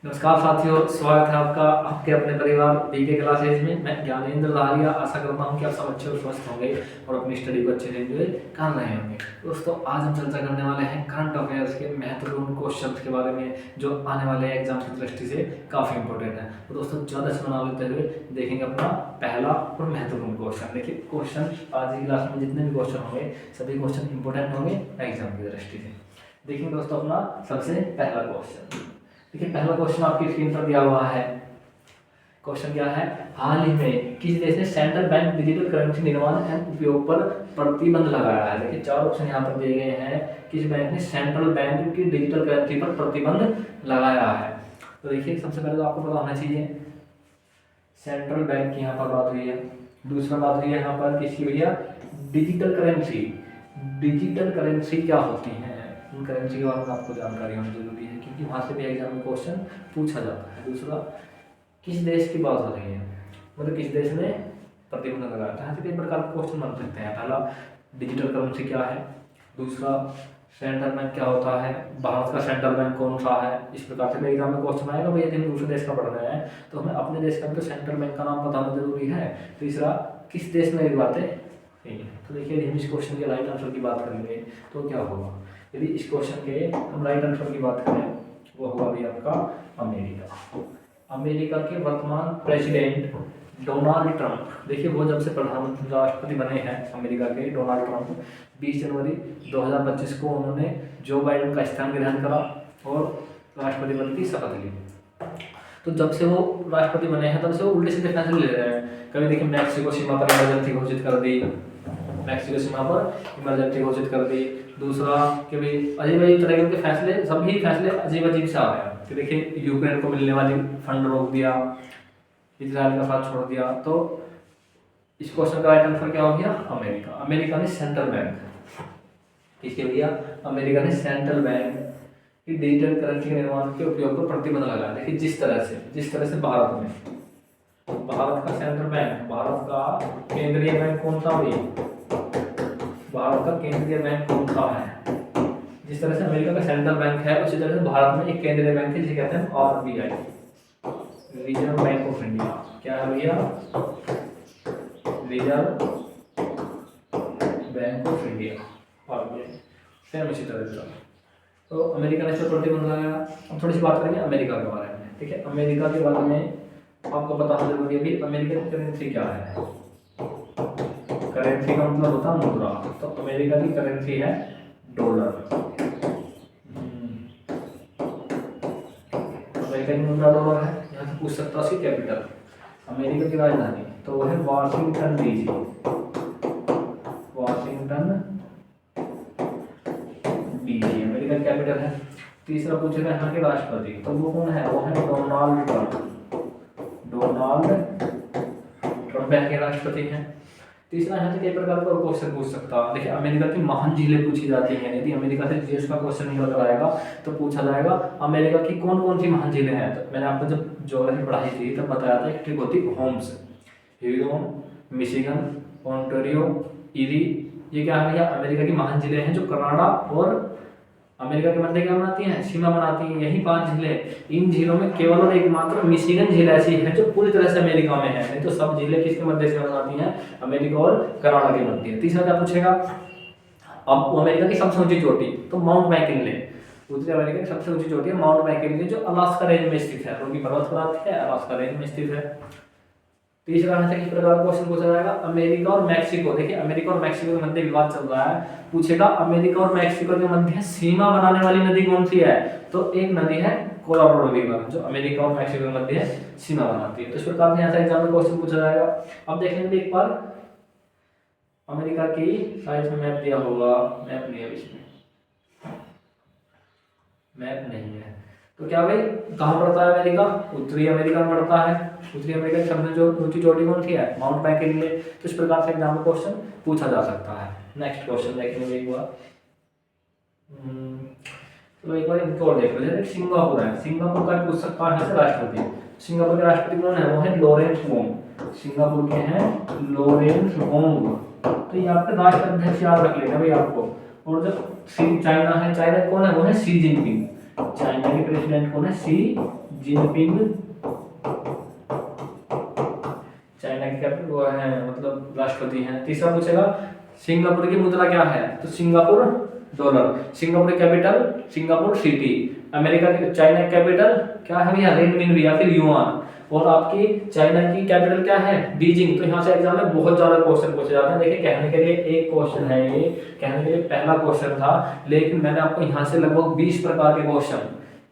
नमस्कार साथियों, स्वागत है आपका आपके अपने परिवार बीके क्लासेज में। मैं ज्ञानेंद्र धारिया आशा करता हूं कि आप सब अच्छे और स्वस्थ होंगे और अपनी स्टडी को अच्छे से एंजॉय कर रहे होंगे। दोस्तों, आज हम चर्चा करने वाले हैं करंट अफेयर्स के महत्वपूर्ण क्वेश्चन के बारे में जो आने वाले एग्जाम की दृष्टि से काफ़ी इंपॉर्टेंट है। तो दोस्तों, ज़्यादा समय ना लेते हुए देखेंगे अपना पहला और महत्वपूर्ण क्वेश्चन। देखिए, क्वेश्चन आज की क्लास में जितने भी क्वेश्चन होंगे सभी क्वेश्चन इंपॉर्टेंट होंगे एग्जाम की दृष्टि से। देखिए दोस्तों, अपना सबसे पहला क्वेश्चन देखिए, पहला क्वेश्चन आपकी स्क्रीन पर दिया हुआ है। क्वेश्चन क्या है? हाल ही में किस देश ने सेंट्रल बैंक डिजिटल करेंसी निर्माण एवं उपयोग पर प्रतिबंध लगाया है? देखिए, चार ऑप्शन यहाँ पर दिए गए हैं। किस बैंक ने सेंट्रल बैंक की डिजिटल करेंसी पर प्रतिबंध लगाया है? तो देखिए, सबसे पहले तो आपको पता होना चाहिए सेंट्रल बैंक की यहाँ पर बात हुई है। दूसरा बात हुई है यहाँ पर किसकी भैया? Digital currency. डिजिटल करेंसी क्या होती है? उन करेंसी के बारे में आपको जानकारी होनी जरूरी है क्योंकि वहाँ से भी एग्जाम में क्वेश्चन पूछा जाता है। दूसरा, किस देश की बात हो रही है, मतलब किस देश ने प्रतिबंध लगाया था? यहाँ से कई प्रकार के क्वेश्चन बन सकते हैं। पहला, डिजिटल करेंसी क्या है? दूसरा, सेंट्रल बैंक क्या होता है? भारत का सेंट्रल बैंक कौन सा है? इस प्रकार से एग्जाम में क्वेश्चन आएगा। भैया यदि हम दूसरे देश का पढ़ रहे हैं तो हमें अपने देश का भी तो सेंट्रल बैंक का नाम बताना जरूरी है। तीसरा, किस देश में ये बातें नहीं है? तो देखिए, यदि हम इस क्वेश्चन के राइट आंसर की बात करेंगे तो क्या होगा? यदि इस क्वेश्चन के हम राइट आंसर की बात करें वो होगा भी आपका अमेरिका। अमेरिका के वर्तमान प्रेसिडेंट डोनाल्ड ट्रंप, देखिए वो जब से प्रधानमंत्री राष्ट्रपति बने हैं अमेरिका के डोनाल्ड ट्रंप, 20 जनवरी 2025 को उन्होंने जो बाइडेन का स्थान ग्रहण करा और राष्ट्रपति पद की शपथ ली। तो जब से वो राष्ट्रपति बने हैं तब से वो उल्टे सीधे फैसले ले रहे हैं। कभी देखिए मैक्सिको सीमा पर इमरजेंसी घोषित कर दी, मैक्सिको सीमा पर इमरजेंसी घोषित कर दी। दूसरा कि भाई अजीब अजीब तरह के फैसले, सभी फैसले अजीब अजीब से आ रहे हैं कि देखिए यूक्रेन को मिलने वाली फंड रोक दिया, इजराइल का साथ छोड़ दिया। तो इस क्वेश्चन का राइट आंसर क्या हो गया? अमेरिका। अमेरिका ने सेंट्रल बैंक किसके भैया? अमेरिका ने सेंट्रल बैंक की डिजिटल करेंसी के निर्माण के उपयोग पर प्रतिबंध लगाया। देखिए, जिस तरह से भारत का सेंट्रल बैंक, भारत का केंद्रीय बैंक कौन सा हुई? भारत का केंद्रीय बैंक कौन सा है? जिस तरह से अमेरिका का सेंट्रल बैंक है उसी तरह से भारत में एक केंद्रीय बैंक है जिसे कहते हैं RBI, reserve bank of India. क्या है भैया? Reserve bank of India, RBI. Same इसी तरह से तो अमेरिका ने इस पर प्रतिबंध लगाया। अब थोड़ी सी बात करेंगे अमेरिका के बारे में। ठीक है, अमेरिका के बारे में आपको बताना जरूरी है भी अमेरिकन करेंसी क्या है। करेंसी का मतलब होता है मुद्रा। तो अमेरिका की करेंसी है डॉलर। अमेरिका की मुद्रा डॉलर है। यहाँ से पूछ सकता है कैपिटल, अमेरिका की राजधानी तो वो है Washington DC, Washington DC America की कैपिटल है। तीसरा पूछेगा यहाँ के राष्ट्रपति, तो वो कौन है? वो है डोनाल्ड ट्रंप। डोनाल्ड ट्रंप यहाँ के राष्ट्रपति हैं। तीसरा, यहाँ से कई प्रकार का क्वेश्चन पूछ सकता है। देखिए, अमेरिका की महान झीलें पूछी जाती हैं। यदि अमेरिका से जीएस का क्वेश्चन निकल कर आएगा तो पूछा जाएगा अमेरिका की कौन कौन सी महान झीलें हैं। तो मैंने आपको जब ज्योग्राफी पढ़ाई थी तब बताया था, एक होती Holmes, Huron, Michigan, Ontario, eri. ये क्या है भैया? अमेरिका की महान झीलें हैं जो कनाडा और अमेरिका के मध्य क्या बनाती हैं? सीमा बनाती हैं। यही 5 झीलें। इन झीलों में केवल और एकमात्र मिशिगन झील ऐसी है जो पूरी तरह से अमेरिका में है, नहीं तो सब झीलें किसके मध्य से बनाती हैं? अमेरिका और कनाडा के मध्य। तीसरा क्या पूछेगा? अब अमेरिका की सबसे ऊंची चोटी तो माउंट मैकिनले, उत्तरी अमेरिका की सबसे ऊंची चोटी है माउंट मैकिनले जो अलास्का रेंज में स्थित है। रोकी पर्वत प्रांत है, अलास्का रेंज में स्थित है। तीसरा है किस प्रकार क्वेश्चन पूछा जाएगा? अमेरिका और मैक्सिको। देखिए, अमेरिका और मैक्सिको के मध्य विवाद चल रहा है। पूछेगा अमेरिका और मैक्सिको के मध्य सीमा बनाने वाली नदी कौन सी है? तो एक नदी है कोलोराडो रिवर जो अमेरिका और मैक्सिको के मध्य सीमा बनाती है। तो इस प्रकार से यहाँ से एग्जाम में क्वेश्चन पूछा जाएगा। अब देख लेंगे एक बार अमेरिका की साइज में मैप दिया होगा, मैप नहीं है इसमें, मैप नहीं है तो क्या भाई कहाँ पड़ता है अमेरिका? उत्तरी अमेरिका में पड़ता है। उत्तरी अमेरिका की सबसे जो ऊंची चोटी कौन सी है? Mount McKinley. तो इस प्रकार से एग्जाम में क्वेश्चन पूछा जा सकता है। नेक्स्ट क्वेश्चन देखेंगे एक बार। चलो एक बार इनको और देख लो। सिंगापुर है, सिंगापुर का पूछ सकता है राष्ट्रपति। सिंगापुर के राष्ट्रपति कौन है? वो है लॉरेंस वोंग। सिंगापुर के हैं लॉरेंस वोंग। तो ये आपके राष्ट्राध्यक्ष याद रख लेना भाई आपको। और जो चाइना है, चाइना कौन है? वो है शी जिनपिंग। चाइना के प्रेसिडेंट कौन है? Xi Jinping. चाइना के कैपिटल वो है, मतलब राष्ट्रपति हैं। तीसरा पूछेगा सिंगापुर की मुद्रा क्या है? तो सिंगापुर डॉलर। सिंगापुर की कैपिटल सिंगापुर सिटी। अमेरिका की चाइना की कैपिटल क्या है भैया? रेनमिन या फिर युआन। और आपकी चाइना की कैपिटल क्या है? बीजिंग। तो यहाँ से एग्जाम में बहुत ज्यादा क्वेश्चन पूछे जाते हैं। देखिए कहने के लिए एक क्वेश्चन है, ये कहने के लिए पहला क्वेश्चन था, लेकिन मैंने आपको यहाँ से लगभग 20 प्रकार के क्वेश्चन,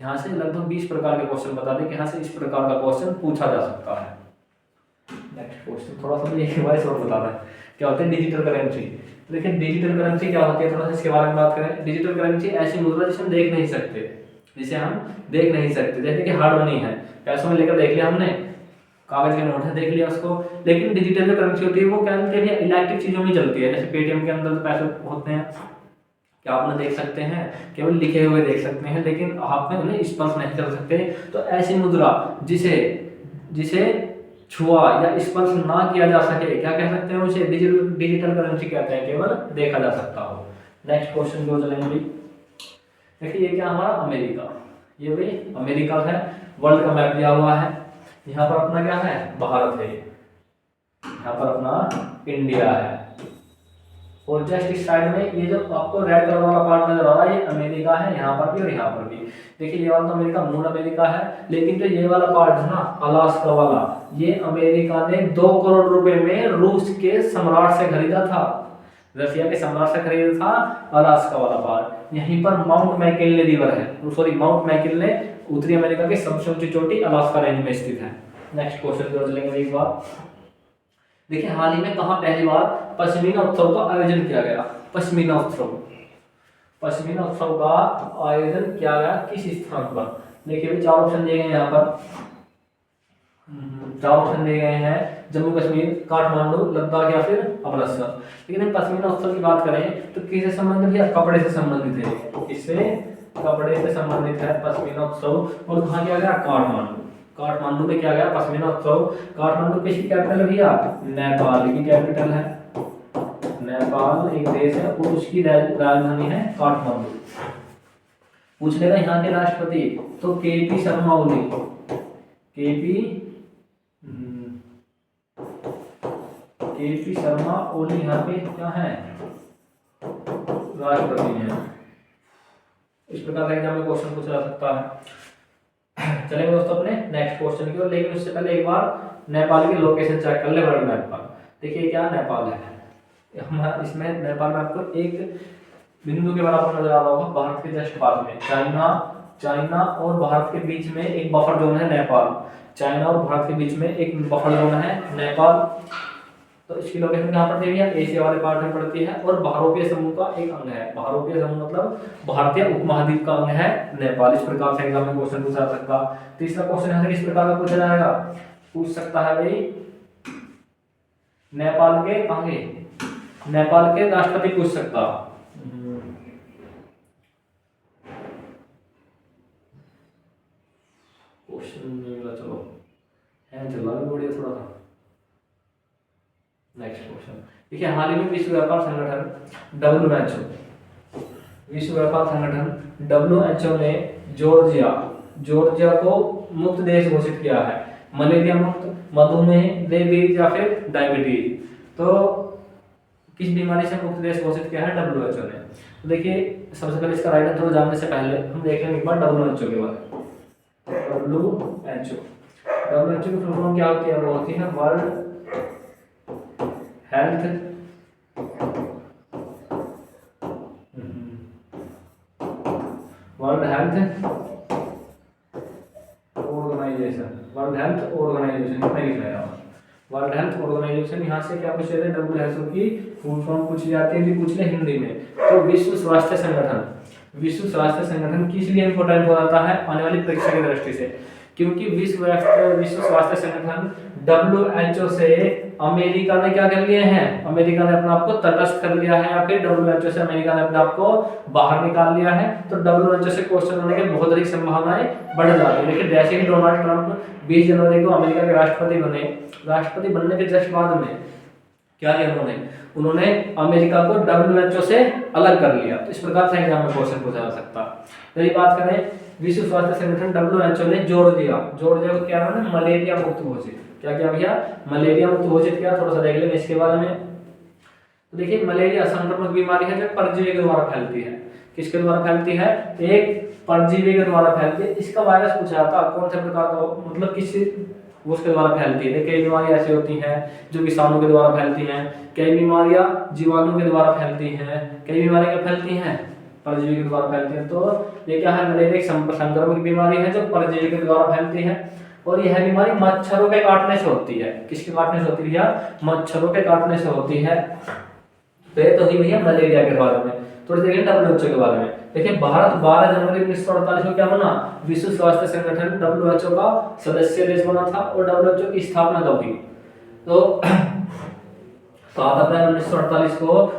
यहाँ से लगभग 20 प्रकार के क्वेश्चन बता दें कि यहाँ से इस प्रकार का क्वेश्चन पूछा जा सकता है। नेक्स्ट क्वेश्चन थोड़ा सा एक वाइस और बताना है, क्या होता है डिजिटल करेंसी। देखिए डिजिटल करेंसी क्या होती है, थोड़ा सा इसके बारे में बात करें। डिजिटल करेंसी ऐसी मुद्रा जिसे हम देख नहीं सकते, जिसे हम देख नहीं सकते, जैसे कि हार्ड मनी है, पैसों में लेकर देख लिया हमने, कागज के नोट है देख लिया उसको। लेकिन डिजिटल जो करेंसी होती है वो क्या होती है? इलेक्ट्रिक चीजों में चलती है। जैसे पेटीएम के अंदर तो पैसे होते हैं, क्या आप उन्हें देख सकते हैं? केवल लिखे हुए देख सकते हैं, लेकिन आप में उन्हें स्पर्श नहीं कर सकते। तो ऐसी मुद्रा जिसे जिसे छुआ या स्पर्श ना किया जा सके, क्या कह सकते हैं उसे? डिजिटल करेंसी कहते हैं, केवल देखा जा सकता हो। नेक्स्ट क्वेश्चन जो चलेंगे, देखिए ये क्या हमारा अमेरिका, ये भी अमेरिका है। वर्ल्ड का मैप दिया हुआ है, यहाँ पर अपना क्या है? भारत है, यहाँ पर अपना इंडिया है। और जस्ट इस साइड में ये जो आपको रेड कलर वाला पार्ट नजर आ रहा है, ये अमेरिका है, यहाँ पर भी और यहाँ पर भी। देखिए ये वाला तो अमेरिका, मूल अमेरिका है, लेकिन जो ये वाला पार्ट है ना अलास्का वाला, ये अमेरिका ने 2 करोड़ रुपए में रूस के सम्राट से खरीदा था, रशिया के सम्राट से खरीदा था अलास्का वाला पार्ट। यहीं पर माउंट मैकिनले रिवर है, सॉरी माउंट मैकिनले उत्तरी अमेरिका की सबसे ऊंची चोटी अलास्का रेंज में स्थित है। नेक्स्ट क्वेश्चन की ओर चलेंगे एक बार। देखिए हाल ही में कहाँ पहली बार पश्मीना उत्सव का आयोजन किया गया? पश्मीना उत्सव, पश्मीना उत्सव का आयोजन किया गया किस स्थान पर? देखिए भी 4 ऑप्शन दिए गए हैं यहाँ पर, 4 ऑप्शन दिए गए हैं, जम्मू कश्मीर, काठमांडू, लद्दाख या फिर अमृतसर। लेकिन पश्मीना उत्सव की बात करें तो किससे संबंधित है? कपड़े से संबंधित है, इससे कपड़े से संबंधित है पश्मीना उत्सव। और कहाँ किया गया? काठमांडू। काठमांडू में किया गया पश्मीना उत्सव। काठमांडू किसकी कैपिटल है भैया? नेपाल की कैपिटल है, नेपाल एक देश है और उसकी राजधानी है काठमांडू। पूछ लेगा यहाँ के राष्ट्रपति तो केपी शर्मा ओली, केपी शर्मा ओली यहाँ पे क्या है? राष्ट्रपति हैं। इस प्रकार का एग्जाम में क्वेश्चन पूछा जा सकता है। चलेंगे दोस्तों अपने नेक्स्ट क्वेश्चन की ओर, लेकिन उससे पहले एक बार नेपाल की लोकेशन चेक कर ले वर्ल्ड मैप पर। देखिए क्या नेपाल है, इसमें नेपाल में आपको एक बिंदु के बराबर नजर आ रहा होगा, भारत के जस्ट पास में चाइना और भारत के बीच में एक बफर जोन है नेपाल। चाइना और भारत के बीच में एक बफर जोन है नेपाल। तो इसकी लोकेशन कहाँ पड़ती है? एशिया वाले पार्ट में पड़ती है और बहुरूपीय समूह का एक अंग है। बहुरूपीय समूह मतलब भारतीय उपमहाद्वीप का अंग है नेपाल। इस प्रकार से एग्जाम में क्वेश्चन पूछा जा सकता। तीसरा क्वेश्चन यहाँ से किस प्रकार का पूछा जाएगा? पूछ सकता है भाई नेपाल के कहाँ के? नेपाल के राष्ट्रपति पूछ सकता। क्वेश्चन नहीं मिला, चलो है चला भी बढ़िया थोड़ा सा। नेक्स्ट क्वेश्चन देखिए, हाल ही में विश्व व्यापार संगठन WHO ने जॉर्जिया को मुक्त देश घोषित किया है। मलेरिया मुक्त, मधुमेह, रेबीज या फिर डायबिटीज। तो किस बीमारी से मुक्त देश घोषित किया है WHO ने? तो देखिए सबसे पहले इसका राइट आंसर जानने से पहले हम देख लेंगे एक बार WHO के बारे में। WHO की फुल फॉर्म क्या होती है? वो होती है World Health Organization. World Health Organization यहाँ से क्या पूछ रहे थे? WHO की फुल फॉर्म पूछी जाती है, पूछ ले हिंदी में। तो विश्व स्वास्थ्य संगठन किस लिए इंपॉर्टेंट हो जाता है आने वाली परीक्षा की दृष्टि से? क्योंकि विश्व स्वास्थ्य संगठन WHO से अमेरिका ने क्या कर लिए हैं? अमेरिका ने अपने आप को तटस्थ कर लिया है, या फिर WHO से अमेरिका ने अपने आप को बाहर निकाल लिया है। तो WHO से क्वेश्चन होने की बहुत अधिक संभावनाएं बढ़ जाती है। लेकिन जैसे ही डोनाल्ड ट्रंप 20 जनवरी को अमेरिका के राष्ट्रपति बनने के जस्ट बाद में क्या किया उन्होंने अमेरिका को WHO से अलग कर लिया। तो इस प्रकार से एग्जाम में क्वेश्चन पूछा जा सकता है। यदि बात करें विश्व स्वास्थ्य संगठन WHO ने जोड़ दिया को क्या है, मलेरिया मुक्त घोषित। क्या क्या भैया, मलेरिया मुक्त घोषित किया। थोड़ा सा देख लेंगे इसके बारे में। तो देखिए मलेरिया संक्रामक बीमारी है जो परजीवी के द्वारा फैलती है। किसके द्वारा फैलती है, एक परजीवी के द्वारा फैलती है। इसका वायरस पूछा था कौन से प्रकार का, मतलब किस उसके द्वारा फैलती है। कई बीमारियां ऐसी होती हैं जो विषाणु के द्वारा फैलती हैं, कई बीमारियां जीवाणु के द्वारा फैलती हैं, कई बीमारियां क्या फैलती हैं, परजीवी के द्वारा फैलती हैं। तो ये क्या है, मलेरिया एक संक्रामक बीमारी है जो परजीवी के द्वारा फैलती है और यह बीमारी मच्छरों के काटने से होती है। किसके काटने से होती है भैया, मच्छरों के काटने से होती है। तो ये तो ही भैया मलेरिया के बारे में। थोड़ी देखें WHO के बारे में। देखिए भारत 12 जनवरी 1948 को क्या बना, विश्व स्वास्थ्य संगठन WHO का सदस्य देश बना था और WHO की स्थापना कब हुई, तो 7 अप्रैल 1948 को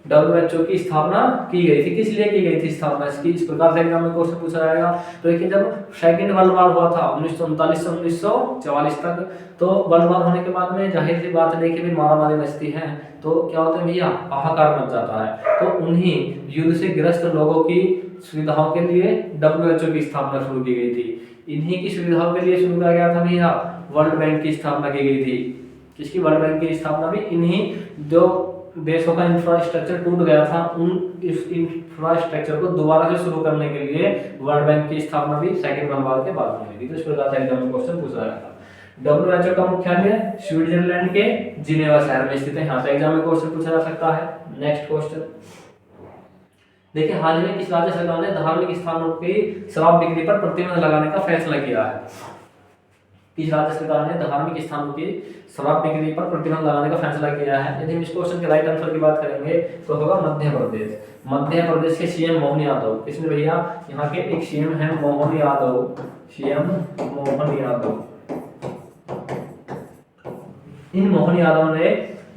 WHO की स्थापना की गई थी। किस लिए की गई थी स्थापना इसकी, इस प्रकार से एग्जाम में क्वेश्चन पूछा जाएगा। तो देखिए जब सेकंड वर्ल्ड वॉर हुआ था 1939 से 1944 तक, तो वर्ल्ड वॉर होने के बाद में जाहिर सी बात है, देखिए भी मारामारी मचती है, तो क्या होता है भैया, हाहाकार मच जाता है। तो उन्हीं युद्ध से ग्रस्त लोगों की सुविधाओं के लिए WHO की स्थापना शुरू की गई थी। इन्हीं की सुविधाओं के लिए शुरू किया गया था भैया वर्ल्ड बैंक की स्थापना की गई थी। किसकी, वर्ल्ड बैंक की स्थापना भी इन्हीं जो देशों का इंफ्रास्ट्रक्चर टूट गया था उन इस इंफ्रास्ट्रक्चर को दोबारा से शुरू करने के लिए वर्ल्ड बैंक की स्थापना भी सेकंड वर्ल्ड वॉर के बाद में हुई थी। तो इस प्रकार से एग्जाम में क्वेश्चन पूछा जाता है। WHO का मुख्यालय स्विट्जरलैंड के जिनेवा शहर में स्थित है। यहाँ से एग्जाम में क्वेश्चन पूछा जा सकता है। नेक्स्ट क्वेश्चन देखिए, हाल ही में किस राज्य सरकार ने धार्मिक स्थानों की शराब बिक्री पर प्रतिबंध लगाने का फैसला किया है। किस राज्य सरकार ने धार्मिक स्थानों की शराब बिक्री पर प्रतिबंध लगाने का फैसला किया है। यदि हम इस क्वेश्चन के राइट आंसर की बात करेंगे तो होगा मध्य प्रदेश। मध्य प्रदेश के सीएम मोहन यादव, किसने भैया, यहाँ के एक सीएम है मोहन यादव, सीएम मोहन यादव। इन मोहन यादव ने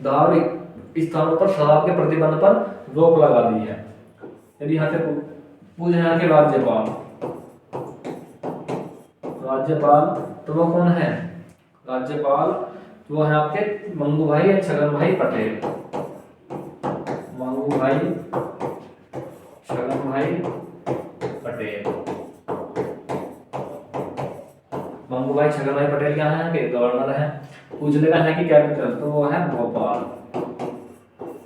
धार्मिक स्थानों पर शराब के प्रतिबंध पर रोक लगा दी है। यदि यहाँ से पूछे यहाँ के राज्यपाल तो वो कौन है, राज्यपाल वो है आपके मंगू भाई या छगन भाई पटेल, मंगू भाई छगन भाई पटेल। मंगू भाई छगन भाई पटेल क्या है, के गवर्नर है। पूछने का है कि कैपिटल, तो वो है भोपाल।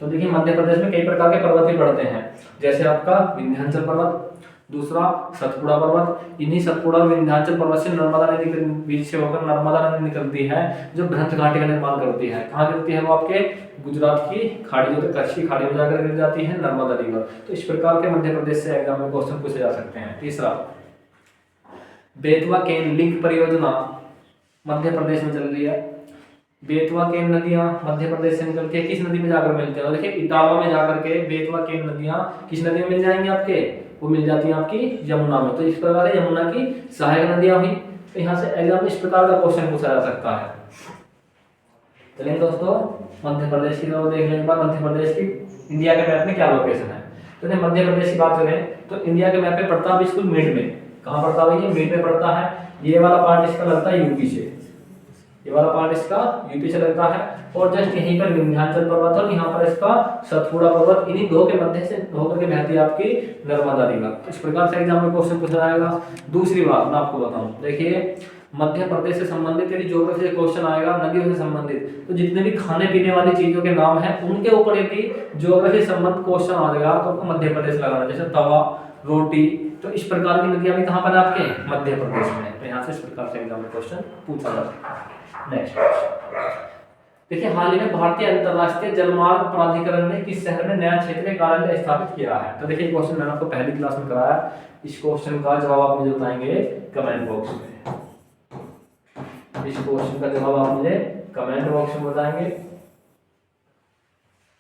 तो देखिए मध्य प्रदेश में कई प्रकार के पर्वत भी पड़ते हैं, जैसे आपका विंध्याचल पर्वत, दूसरा सतपुड़ा पर्वत। इन्हीं सतपुड़ा और विंध्याचल पर्वत से नर्मदा नदी के बीच से होकर नर्मदा नदी निकलती है जो बृहत घाटी का निर्माण करती है। कहाँ गिरती है वो, आपके गुजरात की खाड़ी जो कच्छ की खाड़ी में जाकर गिर जाती है नर्मदा रिवर। तो इस प्रकार के मध्य प्रदेश से एग्जाम में क्वेश्चन पूछे जा सकते हैं। तीसरा, बेतवा केन लिंक परियोजना मध्य प्रदेश में चल रही है। बेतवा केन नदियां मध्य प्रदेश से निकल के किस नदी में जाकर मिलती है, देखिए इटावा में जाकर के बेतवा केन नदियां किस नदी में मिल जाएंगी आपके, वो मिल जाती है आपकी यमुना में। तो इस प्रकार से यमुना की सहायक नदियां हुई। तो यहाँ से एग्जाम में इस प्रकार का क्वेश्चन पूछा जा सकता है। चलिए दोस्तों, मध्य प्रदेश की तो देखने के बाद मध्य प्रदेश की इंडिया के मैप में क्या लोकेशन है। तो मध्य प्रदेश की बात करें तो इंडिया के मैप पे पड़ता है बिल्कुल मिड में। कहाँ पड़ता है, ये मिड में पड़ता है। ये वाला पार्ट इसका लगता है यूपी से, ये वाला पार्ट इसका यूपी से लगता है और जस्ट यहीं पर विंध्याचल पर्वत और यहाँ पर इसका सतपुड़ा पर्वत, इन्हीं दो के मध्य से होकर के बहती है आपकी नर्मदा रिवर। इस प्रकार से एग्जाम में क्वेश्चन पूछा जाएगा। दूसरी बात मैं आपको बताऊं, देखिए मध्य प्रदेश से संबंधित यदि ज्योग्राफी से क्वेश्चन आएगा, नदियों से संबंधित, तो जितने भी खाने पीने वाली चीजों के नाम है उनके ऊपर यदि ज्योग्राफी से संबंधित क्वेश्चन आ जाएगा तो आपको मध्य प्रदेश लगाना, जैसे तवा, रोटी। तो इस प्रकार की नदियां भी कहाँ पर आपके मध्य प्रदेश में। तो यहाँ से इस प्रकार से एग्जाम में क्वेश्चन पूछा जा सकता है। नेक्स्ट देखिए, हाल ही में भारतीय अंतरराष्ट्रीय जलमार्ग प्राधिकरण ने किस शहर में नया क्षेत्रीय कार्यालय स्थापित किया है। तो देखिए क्वेश्चन मैंने आपको पहली क्लास में कराया। इस क्वेश्चन का जवाब आप मुझे बताएंगे कमेंट बॉक्स में। इस क्वेश्चन का जवाब आप मुझे कमेंट बॉक्स में बताएंगे।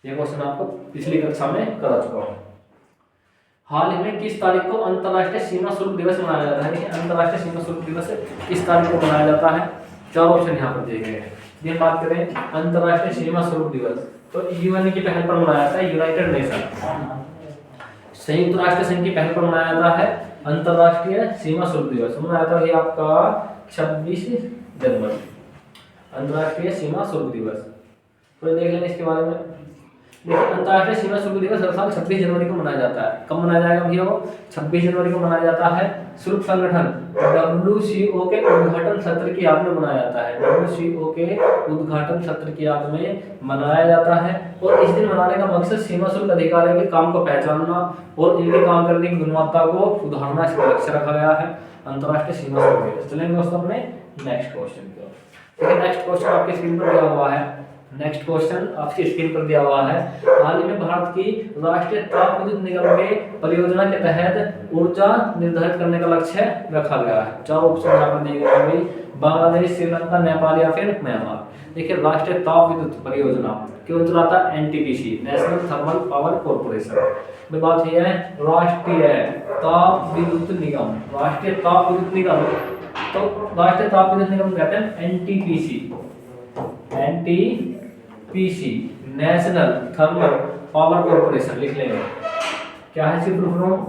ये क्वेश्चन आपको पिछली कक्षा में करा चुका हूं। हाल ही में किस तारीख को अंतरराष्ट्रीय सीमा शुल्क दिवस मनाया जाता है। अंतरराष्ट्रीय सीमा शुल्क दिवस किस तारीख को मनाया जाता है। चार ऑप्शन यहाँ पर दिए गए हैं। ये बात करें अंतरराष्ट्रीय सीमा शुल्क दिवस, तो यूएन की पहल पर मनाया जाता है, यूनाइटेड नेशन संयुक्त राष्ट्र संघ की पहल पर मनाया जाता है अंतरराष्ट्रीय सीमा शुल्क दिवस। मनाया जाता है आपका 26 जनवरी अंतरराष्ट्रीय सीमा शुल्क दिवस। तो देख लेंगे इसके बारे में। देखिए अंतर्राष्ट्रीय सीमा शुल्क दिवस हर साल 26 जनवरी को मनाया जाता है। कब मनाया जाएगा भैया वो? 26 जनवरी को मनाया जाता है। शुल्क संगठन WCO के उद्घाटन सत्र की याद में मनाया जाता है। WCO के उद्घाटन सत्र की याद में मनाया जाता है। और इस दिन मनाने का मकसद सीमा शुल्क अधिकारियों के काम को पहचानना और इनके काम करने की गुणवत्ता को सुधारना इसका लक्ष्य रखा गया है। अंतर्राष्ट्रीय सीमा शुल्क दिवस। चलेंगे दोस्तों अपने नेक्स्ट क्वेश्चन की ओर। देखिए नेक्स्ट क्वेश्चन आपकी स्क्रीन पर दिया हुआ है। नेक्स्ट क्वेश्चन आपकी स्क्रीन पर दिया हुआ है। हाल ही में भारत की राष्ट्रीय ताप विद्युत निगम के परियोजना के तहत ऊर्जा निर्धारित करने का लक्ष्य रखा गया है। चार ऑप्शन यहाँ पर दिए गए हैं, बांग्लादेश, श्रीलंका, नेपाल या फिर म्यांमार। देखिए राष्ट्रीय ताप विद्युत परियोजना क्यों चलाता है? NTPC, national thermal power corporation. बात यह है राष्ट्रीय ताप विद्युत निगम, राष्ट्रीय ताप विद्युत निगम, तो राष्ट्रीय ताप विद्युत निगम कहते हैं NTPC, national thermal power corporation लिख लेंगे। क्या है इसकी full form?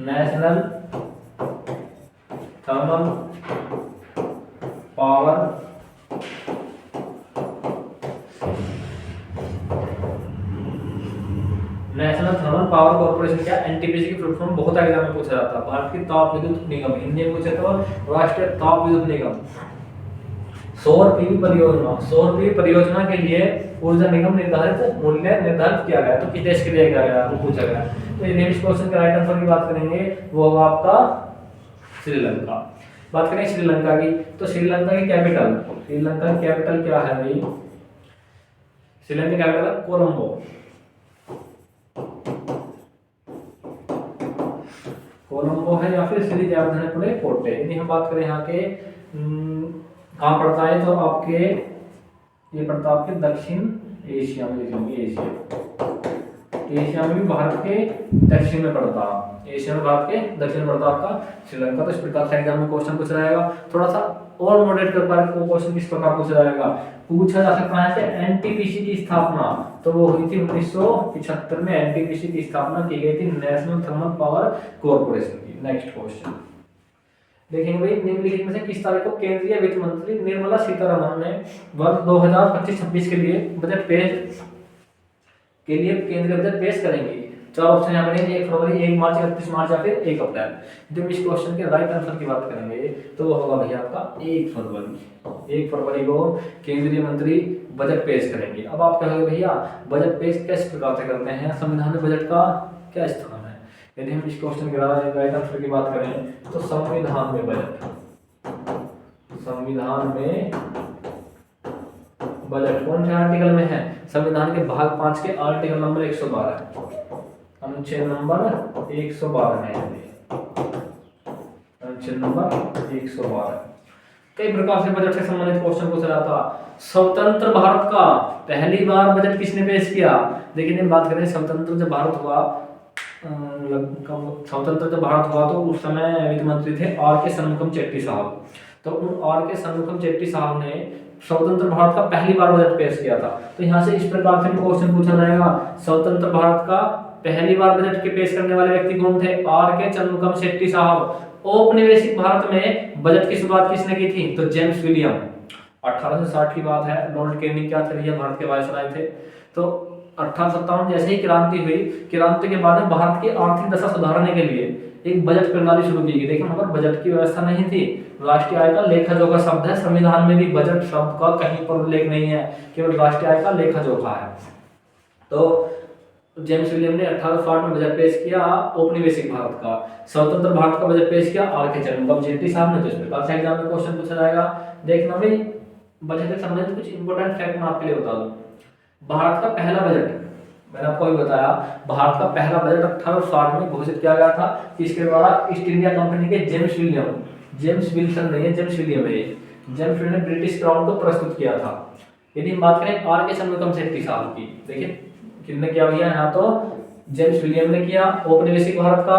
National thermal power national thermal power corporation. क्या? NTPC की फुल फॉर्म बहुत एग्जाम में पूछा जाता है। भारत की ताप विद्युत निगम, हिंदी में पूछे तो राष्ट्रीय ताप विद्युत निगम। सौर पीवी परियोजना, सौर पीवी परियोजना के लिए ऊर्जा निगम निर्धारित मूल्य निर्धारित किया गया। तो किस देश के लिए किया गया वो पूछा गया। तो इस क्वेश्चन के राइट आंसर की बात करेंगे वो होगा आपका श्रीलंका। बात करें श्रीलंका की, तो श्रीलंका की कैपिटल, श्रीलंका की कैपिटल क्या है भाई? श्रीलंका की कैपिटल है कोलंबो। कोलंबो है या फिर श्री जयवर्धनेपुरम कोटे। यदि हम बात करें यहाँ के कहाँ पड़ता है, तो आपके ये पड़ता है आपके दक्षिण एशिया में। लिखेंगे एशिया में भी भारत के दक्षिण में पड़ता है, एशिया में भारत के दक्षिण में पड़ता आपका श्रीलंका। तो इस प्रकार से एग्जाम में क्वेश्चन पूछा जाएगा। थोड़ा सा और मॉडरेट कर पा रहे तो क्वेश्चन किस प्रकार पूछा जाएगा, पूछा जा सकता है कि NTPC की स्थापना तो वो हुई थी 1975 में। NTPC की स्थापना की गई थी, नेशनल थर्मल पावर कॉर्पोरेशन की। नेक्स्ट क्वेश्चन देखेंगे भाई, निम्नलिखित में से किस तारीख को केंद्रीय वित्त मंत्री निर्मला सीतारमण ने वर्ष 2025-26 के लिए बजट पेश के लिए केंद्रीय बजट पेश करेंगे? चार ऑप्शन यहाँ पर 1 फरवरी, 1 मार्च, 31 मार्च या फिर 1 अप्रैल। जब इस क्वेश्चन के राइट आंसर की बात करेंगे तो वो होगा भैया आपका 1 फरवरी। 1 फरवरी को केंद्रीय मंत्री बजट पेश करेंगे। अब आप कहोगे भैया बजट पेश किस प्रकार से करते हैं, संविधान में बजट का क्या स्थान है? यदि हम इस क्वेश्चन के राइट आंसर की बात करें तो संविधान में बजट, संविधान में बजट कौन से आर्टिकल में है? संविधान के भाग 5 के आर्टिकल नंबर 112, अनुच्छेद नंबर 112 में है। अनुच्छेद नंबर 112। कई प्रकार से बजट से संबंधित क्वेश्चन पूछा जाता। स्वतंत्र भारत का पहली बार बजट किसने पेश किया? देखिए हम बात करें स्वतंत्र जब भारत हुआ, स्वतंत्र जब भारत हुआ तो उस समय वित्त मंत्री थे R के षणमुगम चेट्टी साहब। तो उन R के षणमुगम चेट्टी साहब ने स्वतंत्र भारत का पहली बार बजट पेश किया था। तो यहाँ से इस प्रकार से क्वेश्चन पूछा जाएगा, स्वतंत्र भारत का पहली बार बजट के पेश करने वाले व्यक्ति कौन थे? R के षणमुगम चेट्टी साहब। औपनिवेशिक भारत में बजट की शुरुआत किसने की थी? तो जेम्स विलियम। 1860 की बात है। लॉर्ड कैनिंग क्या थे भैया? भारत के वायसराय थे। तो 1857 जैसे ही क्रांति हुई, क्रांति के बाद में भारत की आर्थिक दशा सुधारने के लिए एक बजट प्रणाली शुरू की गई। लेकिन वहां पर बजट की व्यवस्था नहीं थी। राष्ट्रीय आय का लेखा जोखा शब्द है, संविधान में भी बजट शब्द का कहीं पर उल्लेख नहीं है, केवल राष्ट्रीय आय का लेखा जोखा है। तो जेम्स विलियम ने 1860 में बजट पेश किया औपनिवेशिक भारत का। स्वतंत्र भारत का बजट पेश किया R के षणमुगम चेट्टी साहब ने। तो इस प्रकार से एग्जाम में क्वेश्चन पूछा जाएगा। देखना भाई बजट से संबंधित कुछ इंपोर्टेंट फैक्ट मैं आपके लिए बता दूं। भारत का पहला बजट, मैंने आपको अभी बताया, भारत का पहला बजट 1860 में घोषित किया गया था। किसके द्वारा? ईस्ट इंडिया कंपनी के जेम्स विलियम, जेम्स विल्सन नहीं है, जेम्स विलियम है। जेम्स विलियम ने ब्रिटिश क्राउन को प्रस्तुत किया था। यदि हम बात करें R के षणमुगम चेट्टी साहब की, देखिए किसने किया भैया? यहाँ तो जेम्स विलियम ने किया औपनिवेशिक भारत का।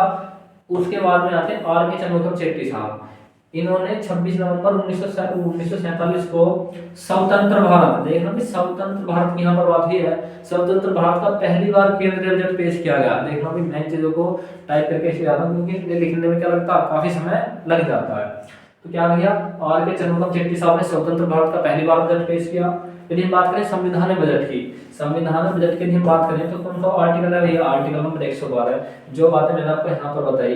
उसके बाद में आते हैं R के षणमुगम चेट्टी साहब। इन्होंने 26 नवंबर 1947 को स्वतंत्र भारत, देखना भी स्वतंत्र भारत की यहाँ पर बात हुई है, स्वतंत्र भारत का पहली बार केंद्रीय बजट पेश किया गया। देखना भी मैं चीजों को टाइप करके इसे याद हूं, क्योंकि लिखने में क्या लगता है काफी समय लग जाता है। तो क्या भैया, आर के चंद्रम चेट्टी साहब ने स्वतंत्र भारत का पहली बार बजट पेश किया। यदि हम बात करें संविधान बजट की, संविधान बजट की यदि हम बात करें तो कौन सा आर्टिकल है भैया, आर्टिकल नंबर 112। जो बातें मैंने आपको यहाँ पर बताई,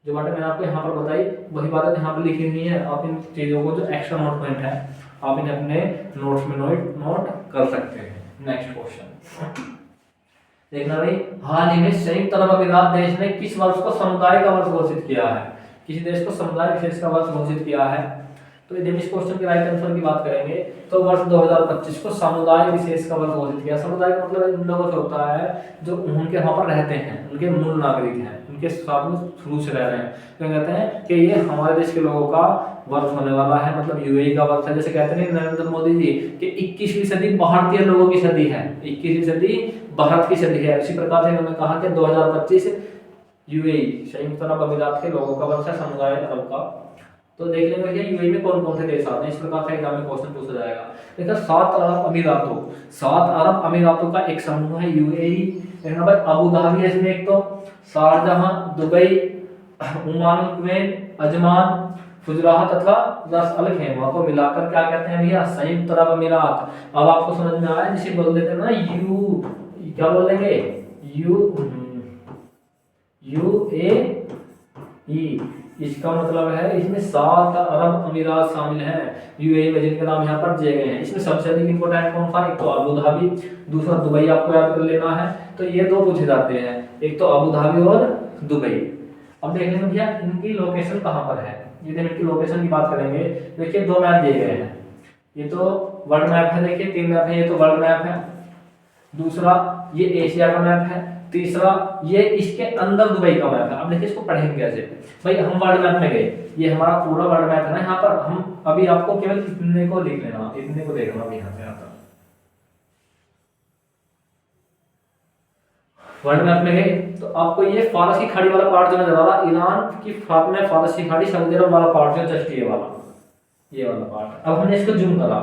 जो बातें मैंने आपको यहाँ पर बताई वही बातें यहाँ पर लिखी हुई है। आप इन चीजों को जो एक्स्ट्रा नोट पॉइंट है आप इन्हें अपने नोट्स में नोट कर सकते हैं। नेक्स्ट क्वेश्चन देखना भाई, हाल ही में संयुक्त अरब अमीरात देश ने किस वर्ष को समुदाय का वर्ष घोषित किया है? किसी देश को समुदाय विशेष का वर्ष घोषित किया है? तो यदि इस क्वेश्चन के राइट आंसर की बात करेंगे तो वर्ष 2025 को समुदाय विशेष का वर्ष घोषित किया। समुदाय का मतलब उन लोगों से होता है जो उनके वहां पर रहते हैं, उनके मूल नागरिक हैं, उनके साथ में शुरू से रह रहे हैं। तो कहते हैं कि ये हमारे देश के लोगों का वर्ष होने वाला है, मतलब यूएई का वर्ष है। जैसे कहते हैं नरेंद्र मोदी जी कि 21वीं सदी भारतीय लोगों की सदी है, 21वीं सदी भारत की सदी है। इसी प्रकार से उन्होंने कहा कि 2025 यूएई संयुक्त अरब अमीरात के लोगों का वर्ष है, समुदाय अरब का। तो देख लेंगे कि यूएई में कौन कौन से देश आते हैं, इस प्रकार से एग्जाम में क्वेश्चन पूछा जाएगा। देखो 7 अरब अमीरातों का एक समूह है यूएई। देखना भाई अबू धाबी है इसमें, एक तो Sharjah, Dubai, Oman, Kuwait, Ajman, Fujairah तथा रस अल खैमा को मिलाकर क्या कहते हैं भैया, संयुक्त अरब अमीरात। अब आपको समझ में आया, जिसे बोल देते हैं ना यू, क्या बोल देंगे, यूएई। इसका मतलब है इसमें 7 अरब अमीरात शामिल हैं यूएई में, जिनके नाम यहाँ पर दिए गए हैं। इसमें सबसे अधिक इंपोर्टेंट कौन सा, एक तो अबू धाबी, दूसरा दुबई, आपको याद कर लेना है। तो ये दो पूछे जाते हैं, एक तो अबू धाबी और दुबई। अब देख लेंगे भैया इनकी लोकेशन कहाँ पर है। यदि इनकी लोकेशन की बात करेंगे, देखिए 2 मैप दिए गए हैं। ये तो वर्ल्ड मैप है, देखिए 3 मैप है। ये तो वर्ल्ड मैप है, दूसरा ये एशिया का मैप है, तीसरा ये इसके अंदर दुबई का मैप है। अब देखिए इसको पढ़ेंगे कैसे भाई, हम वर्ल्ड मैप में गए, ये हमारा पूरा वर्ल्ड मैप है ना। यहाँ पर हम अभी आपको केवल इतने को लिख लेना, इतने को देखना अभी यहाँ से यहाँ तक। वर्ल्ड मैप में गए तो आपको ये फारस की खाड़ी वाला पार्ट जो नजर आ रहा, ईरान की फारस की खाड़ी, सऊदी अरब वाला पार्ट जो जस्ट ये वाला पार्ट। अब हमने इसको जूम करा,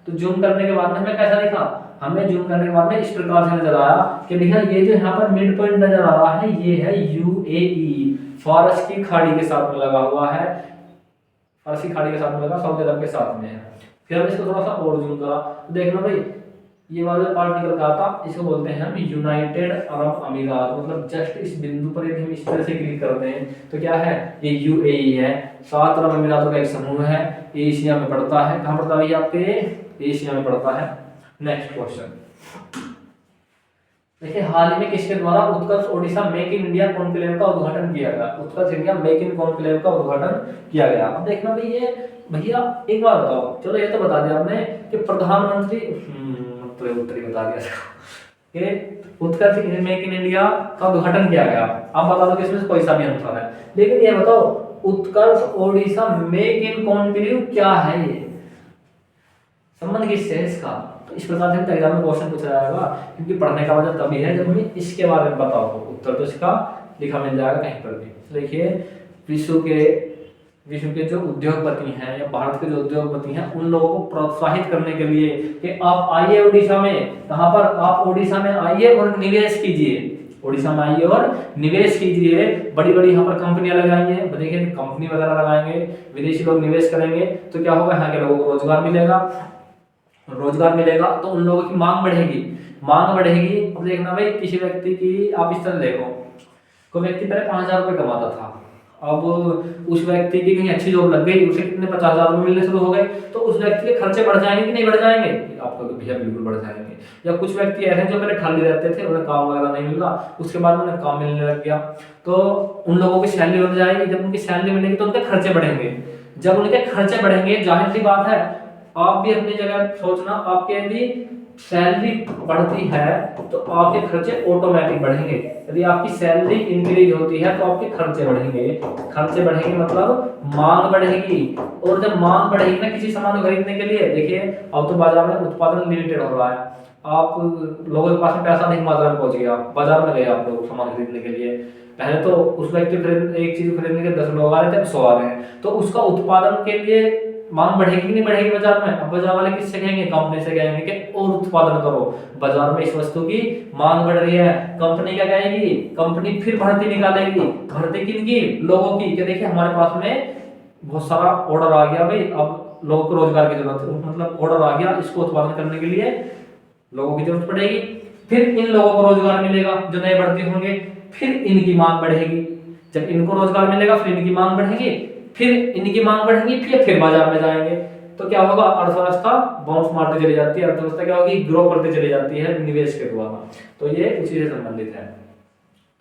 तो जूम करने के बाद में हमें कैसा दिखा, हमें जूम करने के बाद में इस प्रकार से नजर आया कि भैया ये जो यहाँ पर मिड पॉइंट नजर आ रहा है ये है यूएई, फारस की खाड़ी के साथ में लगा हुआ है, फारस की खाड़ी के साथ में लगा, सऊदी अरब के साथ में है। फिर हम इसको थोड़ा सा और जूम करा, तो देखना भाई ये वाला पार्ट निकल का था, इसको बोलते हैं हम यूनाइटेड अरब अमीरात। मतलब जस्ट इस बिंदु पर यदि हम इस तरह से क्लिक करते हैं तो क्या है, ये यूएई है, 7 अरब अमीरातों का एक समूह है, एशिया में पड़ता है। कहाँ पड़ता है आपके, एशिया में पड़ता है। नेक्स्ट क्वेश्चन देखिए, हाल ही में किसके द्वारा Utkarsh Odisha make in India conclave का उद्घाटन किया गया? Utkarsh India make in conclave का उद्घाटन किया गया। अब देखना भाई ये भैया एक बार बताओ, चलो ये तो बता दिया आपने कि प्रधानमंत्री उत्तरी बता दिया कि उत्कर्ष मेक इन इंडिया का उद्घाटन किया गया। आप बता दो कि इसमें कोई सा भी आंसर है, लेकिन ये बताओ उत्कर्ष ओडिशा मेक इन कॉन्क्लेव क्या है, ये संबंध किससे है इसका? तो इस प्रकार से एग्जाम में क्वेश्चन पूछा जाएगा, क्योंकि पढ़ने का वजह तभी है जब हमें इसके बारे में बताओ, उत्तर तो इसका लिखा मिल जाएगा कहीं पर भी। देखिए विश्व के जो उद्योगपति हैं या भारत के जो उद्योगपति हैं उन लोगों को प्रोत्साहित करने के लिए कि आप आइए उड़ीसा में, कहाँ पर, आप उड़ीसा में आइए और निवेश कीजिए, उड़ीसा में आइए और निवेश कीजिए, बड़ी बड़ी यहाँ पर कंपनियां लगाएंगे। देखिए कंपनी वगैरह लगाएंगे, विदेशी लोग निवेश करेंगे तो क्या होगा, यहाँ के लोगों को रोजगार मिलेगा, तो उन लोगों की मांग बढ़ेगी। अब देखना भाई किसी व्यक्ति की, आप इस तरह देखो, कोई व्यक्ति पहले 5000 रुपये कमाता था, अब उस व्यक्ति की कहीं अच्छी जॉब लग गई, उसे कितने 50,000 रुपये मिलने शुरू हो गए, तो उस व्यक्ति के खर्चे बढ़ जाएंगे कि नहीं बढ़ जाएंगे? आपको भैया बिल्कुल बढ़ जाएंगे। या कुछ व्यक्ति ऐसे जो पहले खाली रहते थे, उन्हें काम वगैरह नहीं मिल रहा, उसके बाद उन्हें काम मिलने लग गया, तो उन लोगों की सैलरी बढ़ जाएगी। जब उनकी सैलरी मिलेगी तो उनके खर्चे बढ़ेंगे, जब उनके खर्चे बढ़ेंगे जाहिर सी बात है, आप भी अपनी जगह सोचना, आपके यदि सैलरी बढ़ती है तो आपके खर्चे ऑटोमेटिक बढ़ेंगे। यदि आपकी सैलरी इंक्रीज होती है तो आपके खर्चे बढ़ेंगे मतलब मांग बढ़ेगी, और जब मांग बढ़ेगी ना किसी सामान को खरीदने के लिए, देखिए अब तो बाजार में उत्पादन लिमिटेड हो रहा है, आप लोगों के पास में पैसा नहीं मात्रा में पहुंच गया, बाजार में गए आप लोग सामान खरीदने के लिए, पहले तो उस व्यक्ति एक चीज खरीदने के 10 लोग आ रहे थे, अब 100 आ रहे हैं, तो उसका उत्पादन के लिए मांग बढ़ेगी कि नहीं बढ़ेगी बाजार में? अब बाजार वाले किससे कहेंगे, कंपनी से कहेंगे कि और उत्पादन करो, बाजार में इस वस्तु की मांग बढ़ रही है, कंपनी क्या कहेगी, कंपनी फिर भर्ती निकालेगी, भर्ती किनकी, लोगों की, कि देखिए हमारे पास में बहुत सारा ऑर्डर आ गया भाई, अब लोगों को रोजगार की जरूरत है, मतलब ऑर्डर आ गया, इसको उत्पादन करने के लिए लोगों की जरूरत पड़ेगी, फिर इन लोगों को रोजगार मिलेगा जो नए भर्ती होंगे, फिर इनकी मांग बढ़ेगी, जब इनको रोजगार मिलेगा फिर इनकी मांग बढ़ेगी, फिर इनकी मांग बढ़ेगी, फिर बाजार में जाएंगे, तो क्या होगा, अर्थव्यवस्था बाउंस मारती चली जाती है, अर्थव्यवस्था क्या होगी, ग्रो करती चली जाती है निवेश के द्वारा। तो ये उसी से संबंधित है।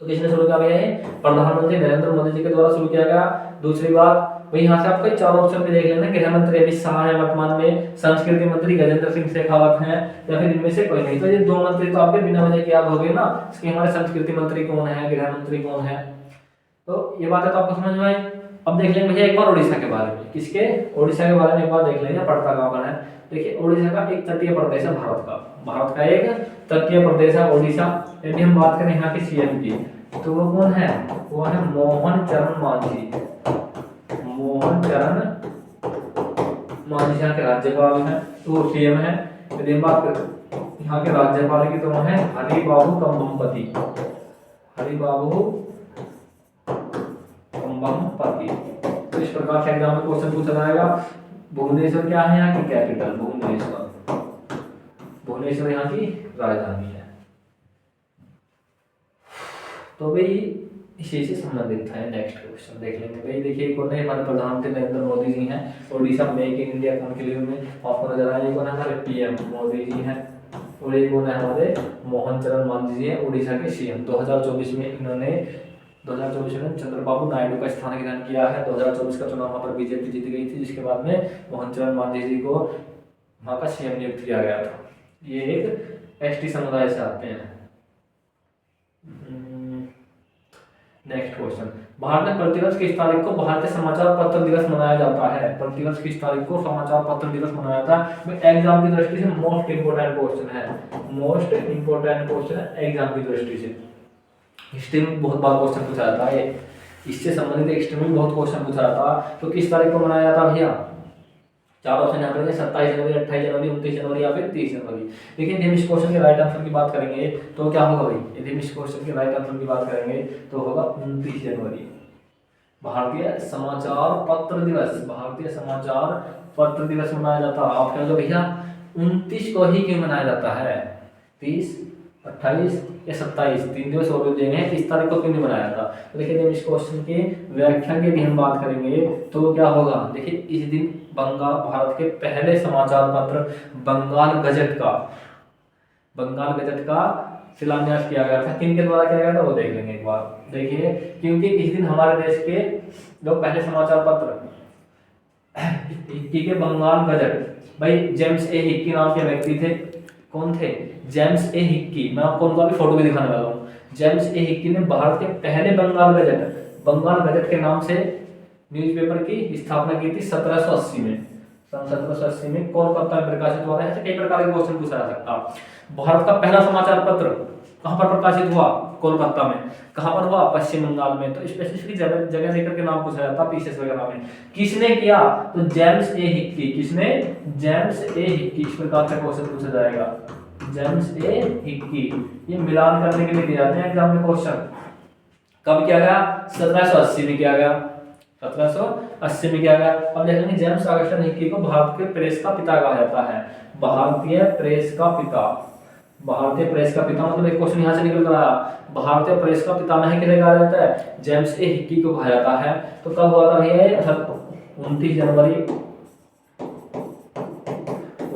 तो किसने शुरू किया गया है, प्रधानमंत्री नरेंद्र मोदी जी के द्वारा शुरू किया गया। दूसरी बात भाई, यहाँ से आपको चार ऑप्शन में देख लेना, गृह मंत्री अमित शाह है वर्तमान में, संस्कृति मंत्री गजेंद्र सिंह शेखावत हैं, या फिर इनमें से कोई नहीं। तो ये दो मंत्री तो आपके बिना वजह के याद हो गए ना, इसके हमारे संस्कृति मंत्री कौन है, गृह मंत्री कौन है, तो ये बात है तो आपको समझ में आई। अब देख लेंगे भैया एक बार उड़ीसा के बारे में, किसके, उड़ीसा के बारे में एक बार देख लेंगे, पड़ता कहाँ पर है। देखिए उड़ीसा का एक तटीय प्रदेश है भारत का एक तटीय प्रदेश है उड़ीसा। यदि हम बात करें यहाँ के सीएम की, तो वो कौन है, वो है मोहन चरण मांझी। मोहन चरण मांझी यहाँ के राज्यपाल हैं, तो सीएम है। यदि हम बात करें यहाँ के राज्यपाल की, तो वो है हरिबाबू कंबमपति, हरिबाबू कंबमपति। तो इस प्रकार से एग्जाम में क्वेश्चन पूछा जाएगा। भुवनेश्वर क्या है यहाँ की कैपिटल, भुवनेश्वर, भुवनेश्वर यहाँ की राजधानी है। तो भाई इसी से संबंधित है। नेक्स्ट क्वेश्चन देख लेंगे भाई। देखिए कौन है, हमारे प्रधानमंत्री नरेंद्र मोदी जी हैं, Orissa make in India conclave में आपको नजर आए, कौन है हमारे पीएम मोदी जी हैं, और ये कौन है हमारे मोहन चरण मांझी जी हैं, उड़ीसा के सीएम। 2024 में इन्होंने 2024 में चंद्रबाबू नायडू का स्थान ग्रहण किया है। 2024 का चुनाव वहाँ पर बीजेपी जीत गई थी, जिसके बाद में मोहन चरण मांझी जी को वहाँ का सीएम नियुक्त किया गया था। ये एक एसटी समुदाय से आते हैं। नेक्स्ट क्वेश्चन, भारत में प्रतिवर्ष किस तारीख को भारतीय समाचार पत्र दिवस मनाया जाता है, प्रतिवर्ष किस तारीख को समाचार पत्र दिवस मनाया जाता है। एग्जाम की दृष्टि से मोस्ट इंपोर्टेंट क्वेश्चन है, मोस्ट इंपोर्टेंट क्वेश्चन है एग्जाम की दृष्टि से। हिस्ट्री में बहुत बार क्वेश्चन पूछा जाता है, इससे संबंधित हिस्ट्री में बहुत क्वेश्चन पूछा जाता है। तो किस तारीख को मनाया जाता है भैया, चार ऑप्शन यहाँ पर 27 जनवरी, 28 जनवरी, 29 जनवरी या फिर 30 जनवरी। देखिए यदि हम इस क्वेश्चन के राइट आंसर की बात करेंगे तो क्या होगा भाई, यदि हम इस क्वेश्चन के राइट आंसर की बात करेंगे तो होगा 29 जनवरी, भारतीय समाचार पत्र दिवस, भारतीय समाचार पत्र दिवस मनाया जाता है। आप कहोगे भैया 29 को ही क्यों मनाया जाता है, 30, 28 या 27, 3 दिवस और देंगे, इस तारीख को क्यों नहीं बनाया था। तो देखिए जब इस क्वेश्चन के व्याख्या की हम बात करेंगे तो क्या होगा, देखिए इस दिन बंगाल, भारत के पहले समाचार पत्र बंगाल गजट का शिलान्यास किया गया था। किन के द्वारा किया गया था वो देख लेंगे एक बार। देखिए क्योंकि इस दिन हमारे देश के जो पहले समाचार पत्र हिक्की के बंगाल गजट, भाई जेम्स ए हिक्की नाम के व्यक्ति थे, कौन थे, जेम्स ए हिक्की। मैं आपको उनका भी फोटो भी दिखाने वाला हूँ। जेम्स ए हिक्की ने भारत के पहले बंगाल गजट के नाम से न्यूज़पेपर की स्थापना की थी 1780 में, सन 1780 में कोलकाता में प्रकाशित हुआ था। ऐसे कई प्रकार के क्वेश्चन पूछा जा सकता है। भारत का पहला समाचार पत्र कहाँ पर प्रकाशित हुआ, कोलकाता में। कहाँ पर हुआ, पश्चिम बंगाल में। तो स्पेसिफिक जगह लेकर के नाम पूछा जाता है पीसेस वगैरह में। किसने किया, तो जेम्स ए हिक्की। किसने, जेम्स ए हिक्की। इस प्रकार से क्वेश्चन पूछा जाएगा, जेम्स ए हिक्की। ये मिलान करने के लिए दिए जाते हैं एग्जाम में क्वेश्चन। कब किया गया, 1780 में किया गया, 1780 में किया गया। अब देखेंगे जेम्स ऑगस्टन हिक्की को भारत के प्रेस का पिता कहा जाता है, भारतीय प्रेस का पिता। भारतीय प्रेस का पिता मतलब एक क्वेश्चन यहाँ से निकल कर आया, भारतीय प्रेस का पिता नहीं किसे कहा जाता है, जेम्स ए हिक्की को कहा जाता है। तो कब हुआ था ये, 29 जनवरी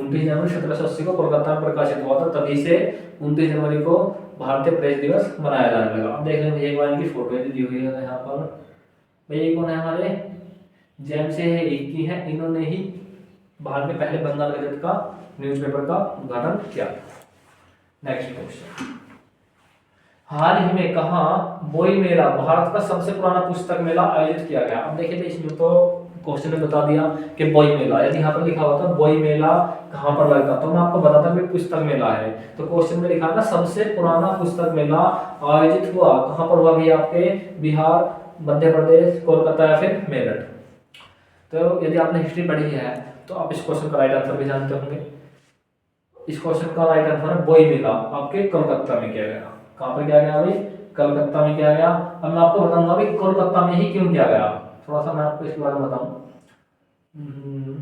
1780 को कोलकाता में प्रकाशित हुआ था। तभी से 29 जनवरी को भारतीय प्रेस दिवस मनाया जाने लगा। अब देख लेंगे एक बार इनकी फोटो दी हुई है यहाँ पर। भाई ये कौन है, हमारे जेम्स ए हिक्की है। इन्होंने ही भारत में पहले बंगाल गजट का न्यूज़पेपर का उद्घाटन किया। नेक्स्ट क्वेश्चन, हाल ही में कहाँ बोई मेला, भारत का सबसे पुराना पुस्तक मेला आयोजित किया गया। अब देखिए इसमें तो क्वेश्चन ने बता दिया कि बोई मेला, यदि यहाँ पर लिखा हुआ था बोई मेला कहाँ पर लगता, तो मैं आपको बताता कि पुस्तक मेला है। तो क्वेश्चन में लिखा था सबसे पुराना पुस्तक मेला आयोजित हुआ कहाँ पर हुआ भी, आपके बिहार, मध्य प्रदेश, कोलकाता या फिर मेरठ। तो यदि आपने हिस्ट्री पढ़ी है तो आप इस क्वेश्चन का राइट आंसर भी जानते होंगे। इस क्वेश्चन का राइट आंसर है बोई मेला, आपके कोलकाता में किया गया। कहाँ पर किया गया भाई, कलकत्ता में किया गया। अब मैं आपको बताऊंगा भाई कोलकाता में ही क्यों किया गया, थोड़ा सा मैं आपको इसके बारे में बताऊं। हम्म,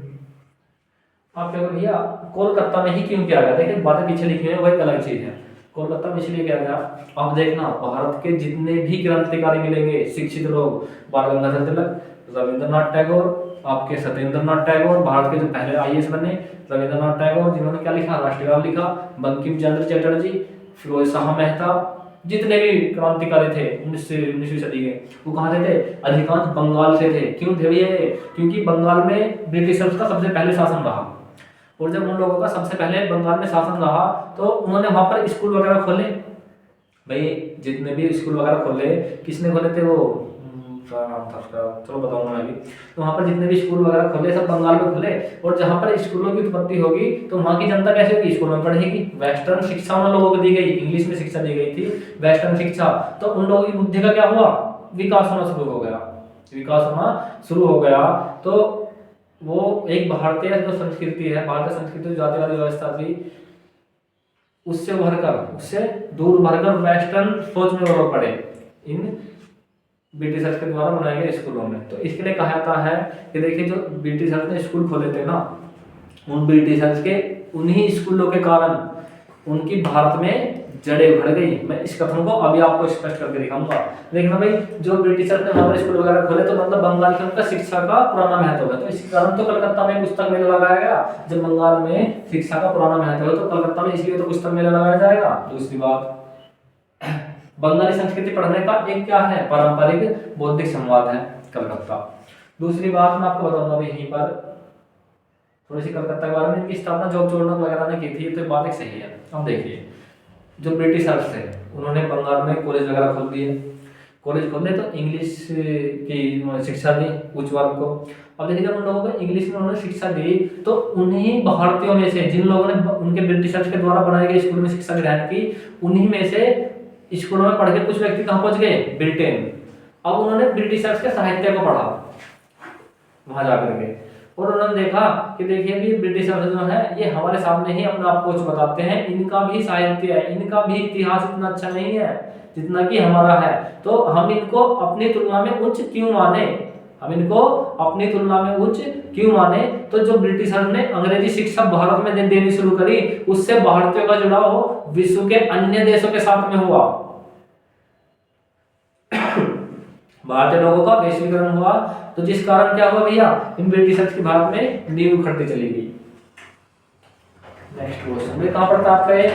आप क्या भैया, कोलकाता में ही क्यों किया गया? देखिए बातें पीछे लिखी हुई है वो एक अलग चीज है। कोलकाता में इसलिए किया गया, अब देखना भारत के जितने भी क्रांतिकारी मिलेंगे शिक्षित लोग, बाल गंगाधर तिलक, रविंद्रनाथ टैगोर, आपके सत्येंद्रनाथ टैगोर, भारत के जो पहले आईएएस बने, रविंद्रनाथ टैगोर जिन्होंने क्या लिखा, राष्ट्रगान लिखा, बंकिम चंद्र चटर्जी, फिरोज शाह मेहता, जितने भी क्रांतिकारी थे 19वीं सदी के, वो कहाँ से थे? अधिकांश बंगाल से थे। क्यों थे भैया? क्योंकि बंगाल में ब्रिटिशर्स का सबसे पहले शासन रहा, और जब उन लोगों का सबसे पहले बंगाल में शासन रहा तो उन्होंने वहां पर स्कूल वगैरह खोले। भाई जितने भी स्कूल वगैरह खोले, किसने खोले थे? वो क्या नाम था उसका, चलो बताऊंगा मैं भी। तो वहां पर जितने भी स्कूल वगैरह खोले सब बंगाल में खोले, और जहां पर स्कूलों की उत्पत्ति होगी तो वहां की जनता कैसे होगी? स्कूल में पढ़ेगी। वेस्टर्न शिक्षा उन लोगों को दी गई, इंग्लिश में शिक्षा दी गई थी, वेस्टर्न शिक्षा। तो उन लोगों की बुद्धि का क्या हुआ? विकास होना शुरू हो गया, विकास होना शुरू हो गया। तो वो एक भारतीय जो संस्कृति है, भारतीय संस्कृति, जातिवादी व्यवस्था थी, उससे उभरकर, उससे दूर उभरकर वेस्टर्न सोच में वो लोग पड़े इन ब्रिटिशर्स के द्वारा बनाए गए स्कूलों में। तो इसके लिए कहा जाता है कि देखिए जो ब्रिटिशर्स ने स्कूल खोले थे ना, उन ब्रिटिशर्स के उन्हीं स्कूलों के कारण उनकी भारत में जड़ें उखड़ गई। मैं इस कथन को अभी आपको स्पष्ट करके दिखाऊंगा। देखना भाई, जो ब्रिटिशर्स ने वहां पर स्कूल वगैरह खोले तो मतलब बंगाल के उनका शिक्षा का पुराना महत्व है, तो इस कारण तो कलकत्ता में पुस्तक मेला लगाया गया। जब बंगाल में शिक्षा का पुराना महत्व है तो कलकत्ता में इसलिए तो पुस्तक मेला लगाया जाएगा। दूसरी बात, बंगाली संस्कृति पढ़ने का एक क्या है? पारंपरिक बौद्धिक संवाद है कलकत्ता। दूसरी बात मैं आपको बताऊंगा भाई यहीं पर थोड़ी सी कलकत्ता के बारे में। इनकी स्थापना जॉर्ज चोलनर वगैरह ने की थी, तो बात एक सही है। अब देखिए जो ब्रिटिशर्स थे उन्होंने बंगाल में कॉलेज वगैरह खोल दिए, कॉलेज खोले तो इंग्लिश की शिक्षा दी उच्च वर्ग को। अब देखिए जब उन लोगों को इंग्लिश में उन्होंने शिक्षा दी तो उन्हीं भारतीयों में से जिन लोगों ने उनके ब्रिटिशर्स के द्वारा बनाए गए स्कूल में शिक्षा ग्रहण की, उन्हीं में से स्कूलों में पढ़ के कुछ व्यक्ति कहाँ पहुंच गए? ब्रिटेन। अब उन्होंने ब्रिटिशर्स के साहित्य को पढ़ा वहां जाकर के, और उन्होंने देखा कि देखिए भी ब्रिटिशर्स जो है ये हमारे सामने ही अपना आप कुछ बताते हैं, इनका भी साहित्य है, इनका भी इतिहास इतना अच्छा नहीं है जितना कि हमारा है, तो हम इनको अपनी तुलना में उच्च क्यों माने? हम इनको अपनी तुलना में उच्च क्यों माने? तो जो ब्रिटिशर्स ने अंग्रेजी शिक्षा भारत में देनी शुरू करी, उससे भारतीयों का जुड़ाव विश्व के अन्य देशों के साथ में हुआ। भारतीय लोगों का वैश्वीकरण हुआ, तो जिस कारण क्या हुआ भैया? इन ब्रिटिशर्स की भारत में नींव उखड़ती चली गई। नेक्स्ट क्वेश्चन में कहां पड़ता आपका ये?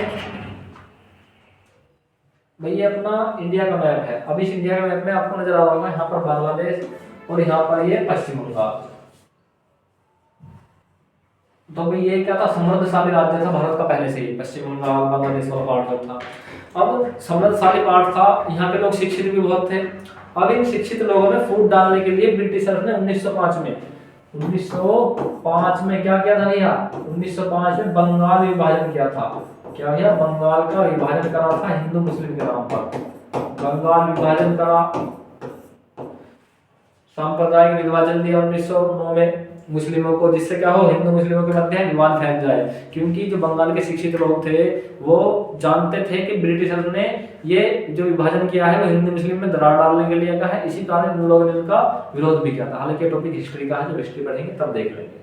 भैया अपना इंडिया का मैप है। अब इस इंडिया के मैप में आपको नजर आ रहा होगा यहाँ पर बांग्लादेश और यहाँ पर ये पश्चिम बंगाल। तो भाई ये क्या था? समृद्धशाली राज्य था भारत का पहले से ही, पश्चिम बंगाल बांग्लादेश वाला पार्ट जो था। अब समृद्धशाली पार्ट था, यहाँ के लोग शिक्षित भी बहुत थे। अब इन शिक्षित लोगों ने फूट डालने के लिए ब्रिटिशर्स ने 1905 में क्या किया था भैया? 1905 में बंगाल विभाजन किया था। क्या भैया? बंगाल का विभाजन करा था हिंदू मुस्लिम के नाम पर। बंगाल विभाजन करा, सांप्रदायिक विभाजन दिया 1909 में मुस्लिमों को, जिससे क्या हो? हिंदू मुस्लिमों के मध्य विवाद फैल जाए। क्योंकि जो बंगाल के शिक्षित लोग थे वो जानते थे कि ब्रिटिशर्स ने ये जो विभाजन किया है वो हिंदू मुस्लिम में दरार डालने के लिए का है, इसी कारण उन लोगों ने उनका विरोध भी किया था। हालांकि टॉपिक हिस्ट्री का है, जो हिस्ट्री पढ़ेंगे तब देख लेंगे।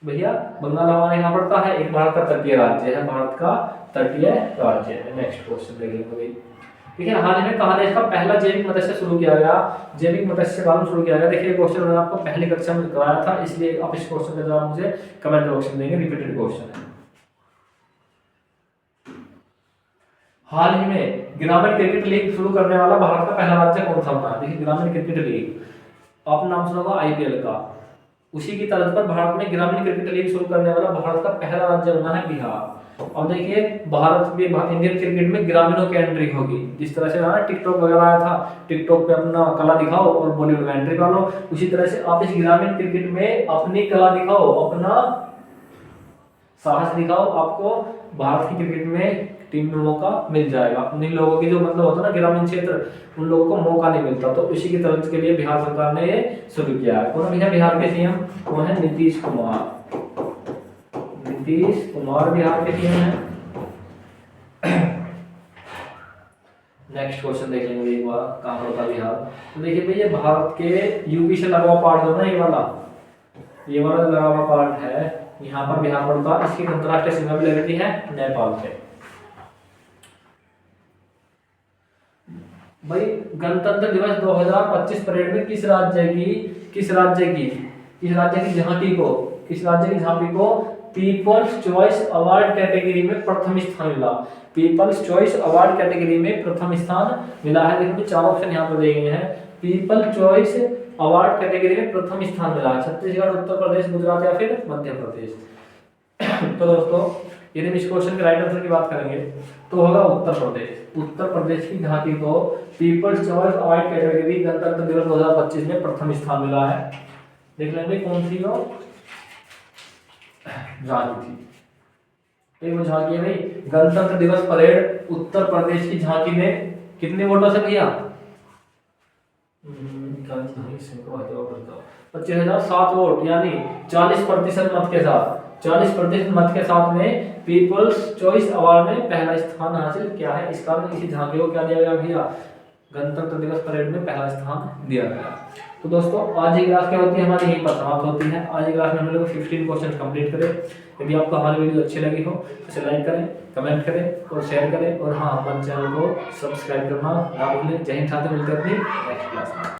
भैया बंगाल हमारे यहाँ पड़ता है, एक भारत का तटीय राज्य है, भारत का तटीय राज्य है। नेक्स्ट क्वेश्चन देख लेंगे। ठीक है, हाल ही में कहाँ देश का पहला जैविक मत्स्य शुरू किया गया? जैविक मत्स्य पालन शुरू किया गया। देखिए क्वेश्चन मैंने आपको पहली कक्षा में कराया था, इसलिए आप इस क्वेश्चन के जवाब मुझे कमेंट बॉक्स में देंगे, रिपीटेड क्वेश्चन है। हाल ही में ग्रामीण क्रिकेट लीग शुरू करने वाला भारत का पहला राज्य कौन सा बना? देखिए ग्रामीण क्रिकेट लीग आपने नाम सुना होगा आईपीएल का, उसी की तर्ज पर भारत में ग्रामीण क्रिकेट लीग शुरू करने वाला भारत का पहला राज्य बना है बिहार। और देखिए भारत में इंडियन क्रिकेट में ग्रामीणों की एंट्री होगी, जिस तरह से ना टिकटॉक वगैरह आया था, टिकटॉक पे अपना कला दिखाओ और बॉलीवुड में एंट्री कर लो, उसी तरह से आप इस ग्रामीण क्रिकेट में अपनी कला दिखाओ, अपना साहस दिखाओ, आपको भारत की क्रिकेट में टीम में मौका मिल जाएगा। उन्हीं लोगों की जो मतलब होता है ना ग्रामीण क्षेत्र, उन लोगों को मौका नहीं मिलता, तो इसी की तरफ के लिए बिहार सरकार ने ये शुरू किया है। कौन है बिहार के सीएम? वो है नीतीश कुमार। नीतीश कुमार बिहार के सीएम है। नेक्स्ट क्वेश्चन देख लेंगे एक बार, कहाँ पर था बिहार। तो देखिए भैया भारत के यूपी से लगा हुआ पार्ट जो है ना ये वाला, ये वाला लगा हुआ पार्ट है, यहाँ पर बिहार पड़ता है। इसकी अंतरराष्ट्रीय सीमा भी लगती है नेपाल से। भाई गणतंत्र दिवस 2025 परेड में किस राज्य की झांकी को पीपल्स चॉइस अवार्ड कैटेगरी में प्रथम स्थान मिला। पीपल्स चॉइस अवार्ड कैटेगरी में प्रथम स्थान मिला है। देखो 4 ऑप्शन यहाँ पर दिए गए हैं। पीपल चॉइस अवार्ड कैटेगरी में प्रथम स्थान मिला है छत्तीसगढ़, उत्तर प्रदेश, गुजरात या फिर मध्य प्रदेश। तो दोस्तों यदि हम इस क्वेश्चन के राइट आंसर की बात करेंगे तो होगा उत्तर प्रदेश। उत्तर प्रदेश की झांकी को पीपल्स चॉइस अवार्ड कैटेगरी गणतंत्र दिवस 2025 में प्रथम स्थान मिला है। देख लेंगे कौन सी वो झांकी थी। वो झांकी है भाई गणतंत्र दिवस परेड उत्तर प्रदेश की झांकी में कितने वोटों से भैया 25,007 वोट यानी 40% मत के साथ 40% मत के साथ में पीपल्स चॉइस अवार्ड में पहला स्थान हासिल किया है। इस कारण इसी झांकी को क्या दिया गया भैया गणतंत्र दिवस परेड में पहला स्थान दिया गया। तो दोस्तों आज की क्लास क्या होती है हमारी यहीं पर समाप्त होती है। आज की क्लास में हम लोग 15 क्वेश्चन कंप्लीट करें। यदि आपको हमारी वीडियो अच्छी लगी हो तो इसे लाइक करें, कमेंट करें और शेयर करें और हाँ हमारे चैनल को सब्सक्राइब करना ना भूलें। जय हिंद, मिलते हैं अपनी नेक्स्ट क्लास में।